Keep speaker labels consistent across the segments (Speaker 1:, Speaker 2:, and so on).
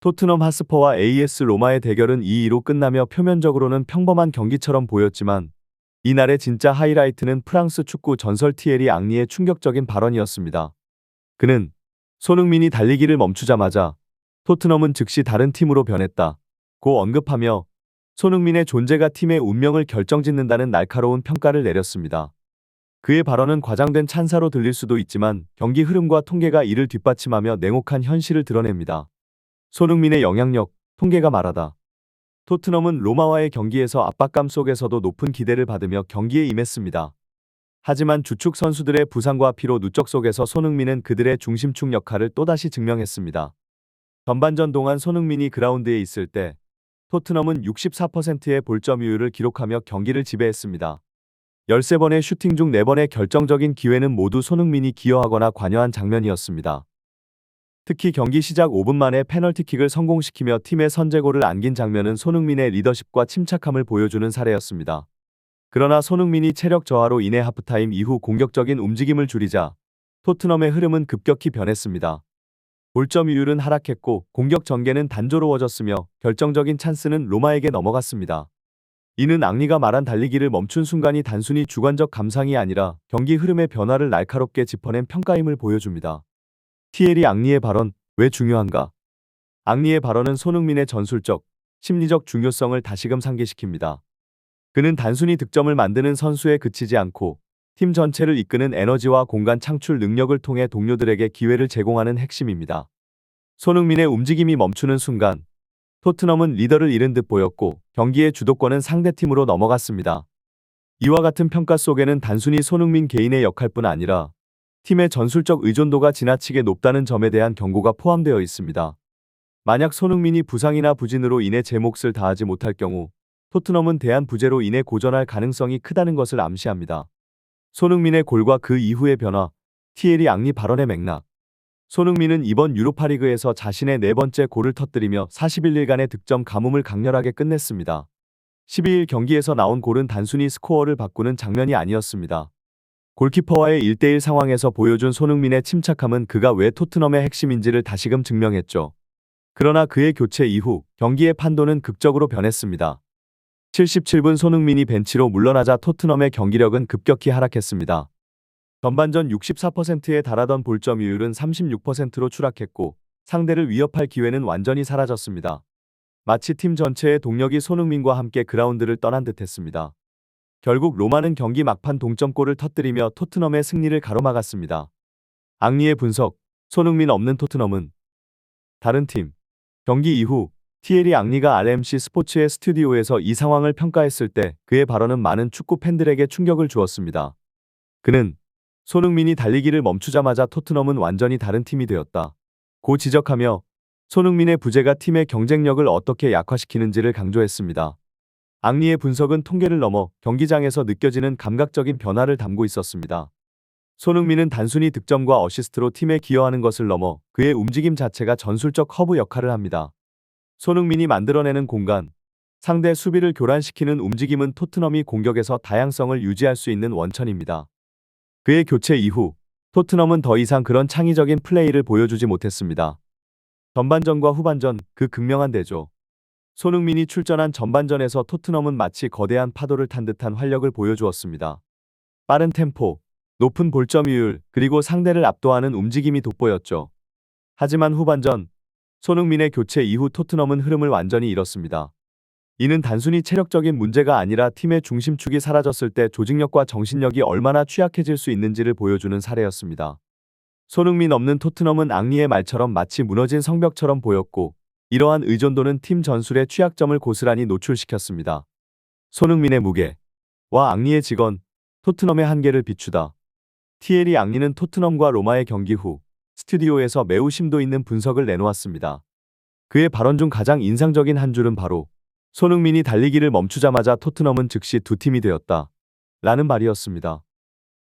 Speaker 1: 토트넘 핫스퍼와 AS 로마의 대결은 2-2로 끝나며 표면적으로는 평범한 경기처럼 보였지만 이날의 진짜 하이라이트는 프랑스 축구 전설 티에리 앙리의 충격적인 발언이었습니다. 그는 손흥민이 달리기를 멈추자마자 토트넘은 즉시 다른 팀으로 변했다 고 언급하며 손흥민의 존재가 팀의 운명을 결정짓는다는 날카로운 평가를 내렸습니다. 그의 발언은 과장된 찬사로 들릴 수도 있지만 경기 흐름과 통계가 이를 뒷받침하며 냉혹한 현실을 드러냅니다. 손흥민의 영향력, 통계가 말하다. 토트넘은 로마와의 경기에서 압박감 속에서도 높은 기대를 받으며 경기에 임했습니다. 하지만 주축 선수들의 부상과 피로 누적 속에서 손흥민은 그들의 중심축 역할을 또다시 증명했습니다. 전반전 동안 손흥민이 그라운드에 있을 때 토트넘은 64%의 볼점유율을 기록하며 경기를 지배했습니다. 13번의 슈팅 중 4번의 결정적인 기회는 모두 손흥민이 기여하거나 관여한 장면이었습니다. 특히 경기 시작 5분 만에 페널티킥을 성공시키며 팀의 선제골을 안긴 장면은 손흥민의 리더십과 침착함을 보여주는 사례였습니다. 그러나 손흥민이 체력 저하로 인해 하프타임 이후 공격적인 움직임을 줄이자 토트넘의 흐름은 급격히 변했습니다. 볼점유율은 하락했고 공격 전개는 단조로워졌으며 결정적인 찬스는 로마에게 넘어갔습니다. 이는 앙리가 말한 달리기를 멈춘 순간이 단순히 주관적 감상이 아니라 경기 흐름의 변화를 날카롭게 짚어낸 평가임을 보여줍니다. 티에리 앙리의 발언, 왜 중요한가? 앙리의 발언은 손흥민의 전술적, 심리적 중요성을 다시금 상기시킵니다. 그는 단순히 득점을 만드는 선수에 그치지 않고 팀 전체를 이끄는 에너지와 공간 창출 능력을 통해 동료들에게 기회를 제공하는 핵심입니다. 손흥민의 움직임이 멈추는 순간 토트넘은 리더를 잃은 듯 보였고 경기의 주도권은 상대팀으로 넘어갔습니다. 이와 같은 평가 속에는 단순히 손흥민 개인의 역할뿐 아니라 팀의 전술적 의존도가 지나치게 높다는 점에 대한 경고가 포함되어 있습니다. 만약 손흥민이 부상이나 부진으로 인해 제 몫을 다하지 못할 경우 토트넘은 대안 부재로 인해 고전할 가능성이 크다는 것을 암시합니다. 손흥민의 골과 그 이후의 변화, 티에리 앙리 발언의 맥락. 손흥민은 이번 유로파리그에서 자신의 4번째 골을 터뜨리며 41일간의 득점 가뭄을 강렬하게 끝냈습니다. 12일 경기에서 나온 골은 단순히 스코어를 바꾸는 장면이 아니었습니다. 골키퍼와의 1대1 상황에서 보여준 손흥민의 침착함은 그가 왜 토트넘의 핵심인지를 다시금 증명했죠. 그러나 그의 교체 이후 경기의 판도는 극적으로 변했습니다. 77분 손흥민이 벤치로 물러나자 토트넘의 경기력은 급격히 하락했습니다. 전반전 64%에 달하던 볼점유율은 36%로 추락했고 상대를 위협할 기회는 완전히 사라졌습니다. 마치 팀 전체의 동력이 손흥민과 함께 그라운드를 떠난 듯했습니다. 결국 로마는 경기 막판 동점골을 터뜨리며 토트넘의 승리를 가로막았습니다. 앙리의 분석, 손흥민 없는 토트넘은 다른 팀. 경기 이후 티에리 앙리가 RMC 스포츠의 스튜디오에서 이 상황을 평가했을 때 그의 발언은 많은 축구 팬들에게 충격을 주었습니다. 그는 손흥민이 달리기를 멈추자마자 토트넘은 완전히 다른 팀이 되었다 고 지적하며 손흥민의 부재가 팀의 경쟁력을 어떻게 약화시키는지를 강조했습니다. 앙리의 분석은 통계를 넘어 경기장에서 느껴지는 감각적인 변화를 담고 있었습니다. 손흥민은 단순히 득점과 어시스트로 팀에 기여하는 것을 넘어 그의 움직임 자체가 전술적 허브 역할을 합니다. 손흥민이 만들어내는 공간, 상대 수비를 교란시키는 움직임은 토트넘이 공격에서 다양성을 유지할 수 있는 원천입니다. 그의 교체 이후 토트넘은 더 이상 그런 창의적인 플레이를 보여주지 못했습니다. 전반전과 후반전, 그 극명한 대조. 손흥민이 출전한 전반전에서 토트넘은 마치 거대한 파도를 탄 듯한 활력을 보여주었습니다. 빠른 템포, 높은 볼점유율, 그리고 상대를 압도하는 움직임이 돋보였죠. 하지만 후반전, 손흥민의 교체 이후 토트넘은 흐름을 완전히 잃었습니다. 이는 단순히 체력적인 문제가 아니라 팀의 중심축이 사라졌을 때 조직력과 정신력이 얼마나 취약해질 수 있는지를 보여주는 사례였습니다. 손흥민 없는 토트넘은 앙리의 말처럼 마치 무너진 성벽처럼 보였고 이러한 의존도는 팀 전술의 취약점을 고스란히 노출시켰습니다. 손흥민의 무게와 앙리의 직원, 토트넘의 한계를 비추다. 티에리 앙리는 토트넘과 로마의 경기 후 스튜디오에서 매우 심도 있는 분석을 내놓았습니다. 그의 발언 중 가장 인상적인 한 줄은 바로 손흥민이 달리기를 멈추자마자 토트넘은 즉시 두 팀이 되었다 라는 말이었습니다.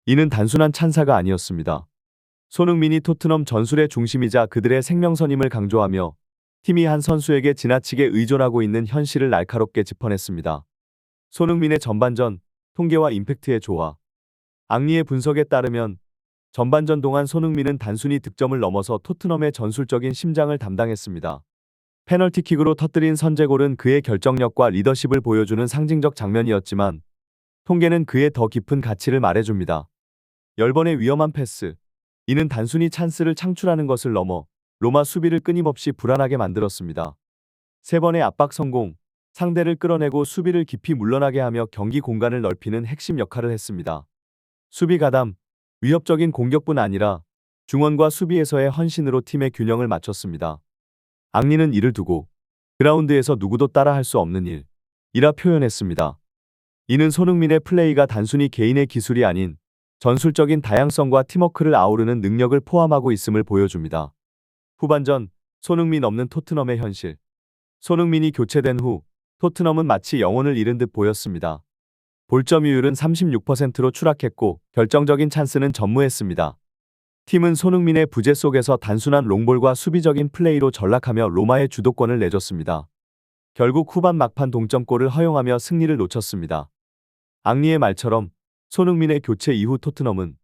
Speaker 1: 이는 단순한 찬사가 아니었습니다. 손흥민이 토트넘 전술의 중심이자 그들의 생명선임을 강조하며 팀이 한 선수에게 지나치게 의존하고 있는 현실을 날카롭게 짚어냈습니다. 손흥민의 전반전, 통계와 임팩트의 조화. 앙리의 분석에 따르면 전반전 동안 손흥민은 단순히 득점을 넘어서 토트넘의 전술적인 심장을 담당했습니다. 페널티킥으로 터뜨린 선제골은 그의 결정력과 리더십을 보여주는 상징적 장면이었지만 통계는 그의 더 깊은 가치를 말해줍니다. 10번의 위험한 패스. 이는 단순히 찬스를 창출하는 것을 넘어 로마 수비를 끊임없이 불안하게 만들었습니다. 3번의 압박 성공. 상대를 끌어내고 수비를 깊이 물러나게 하며 경기 공간을 넓히는 핵심 역할을 했습니다. 수비 가담. 위협적인 공격뿐 아니라 중원과 수비에서의 헌신으로 팀의 균형을 맞췄습니다. 앙리는 이를 두고 그라운드에서 누구도 따라할 수 없는 일이라 표현했습니다. 이는 손흥민의 플레이가 단순히 개인의 기술이 아닌 전술적인 다양성과 팀워크를 아우르는 능력을 포함하고 있음을 보여줍니다. 후반전, 손흥민 없는 토트넘의 현실. 손흥민이 교체된 후 토트넘은 마치 영혼을 잃은 듯 보였습니다. 볼점유율은 36%로 추락했고 결정적인 찬스는 전무했습니다. 팀은 손흥민의 부재 속에서 단순한 롱볼과 수비적인 플레이로 전락하며 로마의 주도권을 내줬습니다. 결국 후반 막판 동점골을 허용하며 승리를 놓쳤습니다. 앙리의 말처럼 손흥민의 교체 이후 토트넘은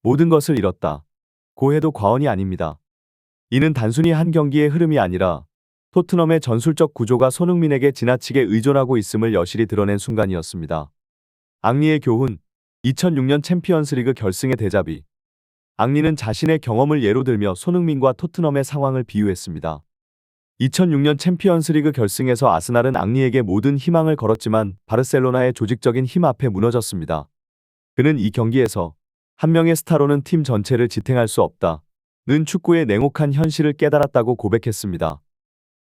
Speaker 1: 모든 것을 잃었다 고 해도 과언이 아닙니다. 이는 단순히 한 경기의 흐름이 아니라 토트넘의 전술적 구조가 손흥민에게 지나치게 의존하고 있음을 여실히 드러낸 순간이었습니다. 앙리의 교훈. 2006년 챔피언스리그 결승의 대자비. 앙리는 자신의 경험을 예로 들며 손흥민과 토트넘의 상황을 비유했습니다. 2006년 챔피언스리그 결승에서 아스날은 앙리에게 모든 희망을 걸었지만 바르셀로나의 조직적인 힘 앞에 무너졌습니다. 그는 이 경기에서 한 명의 스타로는 팀 전체를 지탱할 수 없다는 축구의 냉혹한 현실을 깨달았다고 고백했습니다.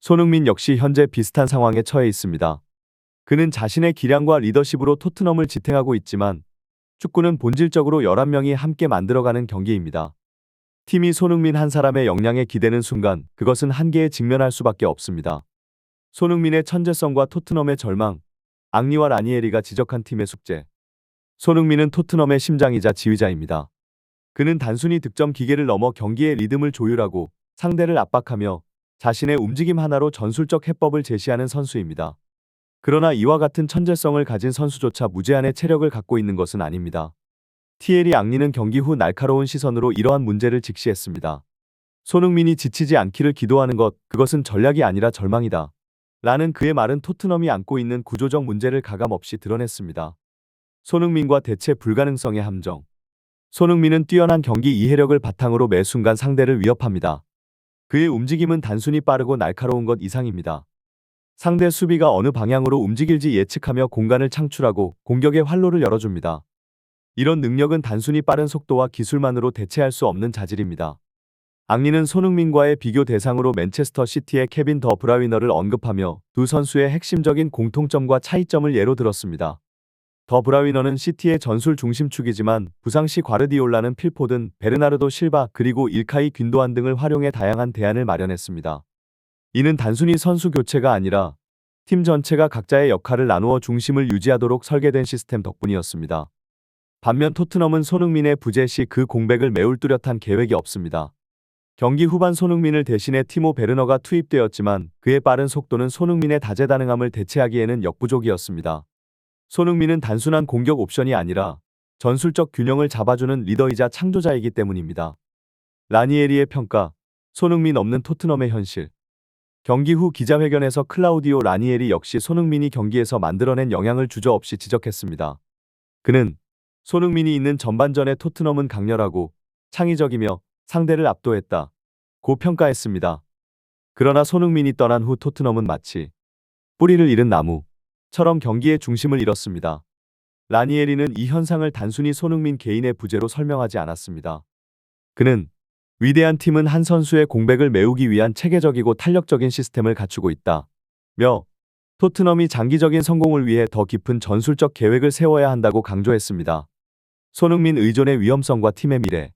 Speaker 1: 손흥민 역시 현재 비슷한 상황에 처해 있습니다. 그는 자신의 기량과 리더십으로 토트넘을 지탱하고 있지만 축구는 본질적으로 11명이 함께 만들어가는 경기입니다. 팀이 손흥민 한 사람의 역량에 기대는 순간 그것은 한계에 직면할 수밖에 없습니다. 손흥민의 천재성과 토트넘의 절망. 앙리와 라니에리가 지적한 팀의 숙제. 손흥민은 토트넘의 심장이자 지휘자입니다. 그는 단순히 득점 기계를 넘어 경기의 리듬을 조율하고 상대를 압박하며 자신의 움직임 하나로 전술적 해법을 제시하는 선수입니다. 그러나 이와 같은 천재성을 가진 선수조차 무제한의 체력을 갖고 있는 것은 아닙니다. 티에리 앙리는 경기 후 날카로운 시선으로 이러한 문제를 직시했습니다. 손흥민이 지치지 않기를 기도하는 것, 그것은 전략이 아니라 절망이다. 라는 그의 말은 토트넘이 안고 있는 구조적 문제를 가감없이 드러냈습니다. 손흥민과 대체 불가능성의 함정. 손흥민은 뛰어난 경기 이해력을 바탕으로 매 순간 상대를 위협합니다. 그의 움직임은 단순히 빠르고 날카로운 것 이상입니다. 상대 수비가 어느 방향으로 움직일지 예측하며 공간을 창출하고 공격의 활로를 열어줍니다. 이런 능력은 단순히 빠른 속도와 기술만으로 대체할 수 없는 자질입니다. 앙리는 손흥민과의 비교 대상으로 맨체스터 시티의 케빈 더 브라위너를 언급하며 두 선수의 핵심적인 공통점과 차이점을 예로 들었습니다. 더 브라위너는 시티의 전술 중심축이지만 부상 시 과르디올라는 필포든, 베르나르도 실바 그리고 일카이 균도안 등을 활용해 다양한 대안을 마련했습니다. 이는 단순히 선수 교체가 아니라 팀 전체가 각자의 역할을 나누어 중심을 유지하도록 설계된 시스템 덕분이었습니다. 반면 토트넘은 손흥민의 부재 시 그 공백을 메울 뚜렷한 계획이 없습니다. 경기 후반 손흥민을 대신해 티모 베르너가 투입되었지만 그의 빠른 속도는 손흥민의 다재다능함을 대체하기에는 역부족이었습니다. 손흥민은 단순한 공격 옵션이 아니라 전술적 균형을 잡아주는 리더이자 창조자이기 때문입니다. 라니에리의 평가. 손흥민 없는 토트넘의 현실. 경기 후 기자회견에서 클라우디오 라니에리 역시 손흥민이 경기에서 만들어낸 영향을 주저없이 지적했습니다. 그는 손흥민이 있는 전반전의 토트넘은 강렬하고 창의적이며 상대를 압도했다 고 평가했습니다. 그러나 손흥민이 떠난 후 토트넘은 마치 뿌리를 잃은 나무처럼 경기의 중심을 잃었습니다. 라니에리는 이 현상을 단순히 손흥민 개인의 부재로 설명하지 않았습니다. 그는 위대한 팀은 한 선수의 공백을 메우기 위한 체계적이고 탄력적인 시스템을 갖추고 있다며 토트넘이 장기적인 성공을 위해 더 깊은 전술적 계획을 세워야 한다고 강조했습니다. 손흥민 의존의 위험성과 팀의 미래.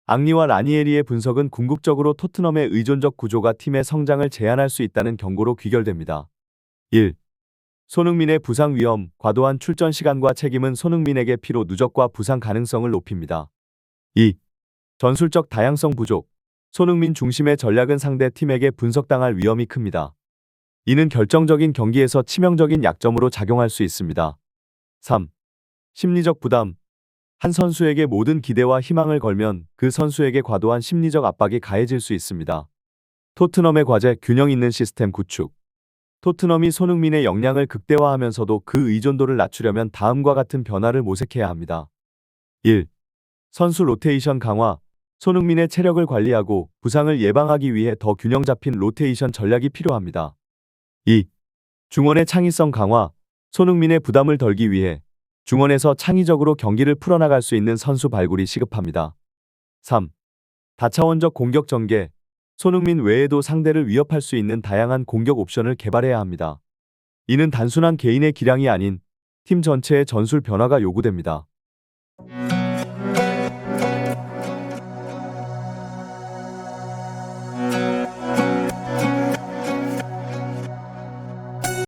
Speaker 1: 앙리와 라니에리의 분석은 궁극적으로 토트넘의 의존적 구조가 팀의 성장을 제한할 수 있다는 경고로 귀결됩니다. 1. 손흥민의 부상 위험, 과도한 출전 시간과 책임은 손흥민에게 피로 누적과 부상 가능성을 높입니다. 2. 전술적 다양성 부족. 손흥민 중심의 전략은 상대 팀에게 분석당할 위험이 큽니다. 이는 결정적인 경기에서 치명적인 약점으로 작용할 수 있습니다. 3. 심리적 부담. 한 선수에게 모든 기대와 희망을 걸면 그 선수에게 과도한 심리적 압박이 가해질 수 있습니다. 토트넘의 과제 균형 있는 시스템 구축. 토트넘이 손흥민의 역량을 극대화하면서도 그 의존도를 낮추려면 다음과 같은 변화를 모색해야 합니다. 1. 선수 로테이션 강화. 손흥민의 체력을 관리하고 부상을 예방하기 위해 더 균형 잡힌 로테이션 전략이 필요합니다. 2. 중원의 창의성 강화. 손흥민의 부담을 덜기 위해 중원에서 창의적으로 경기를 풀어나갈 수 있는 선수 발굴이 시급합니다. 3. 다차원적 공격 전개. 손흥민 외에도 상대를 위협할 수 있는 다양한 공격 옵션을 개발해야 합니다. 이는 단순한 개인의 기량이 아닌 팀 전체의 전술 변화가 요구됩니다.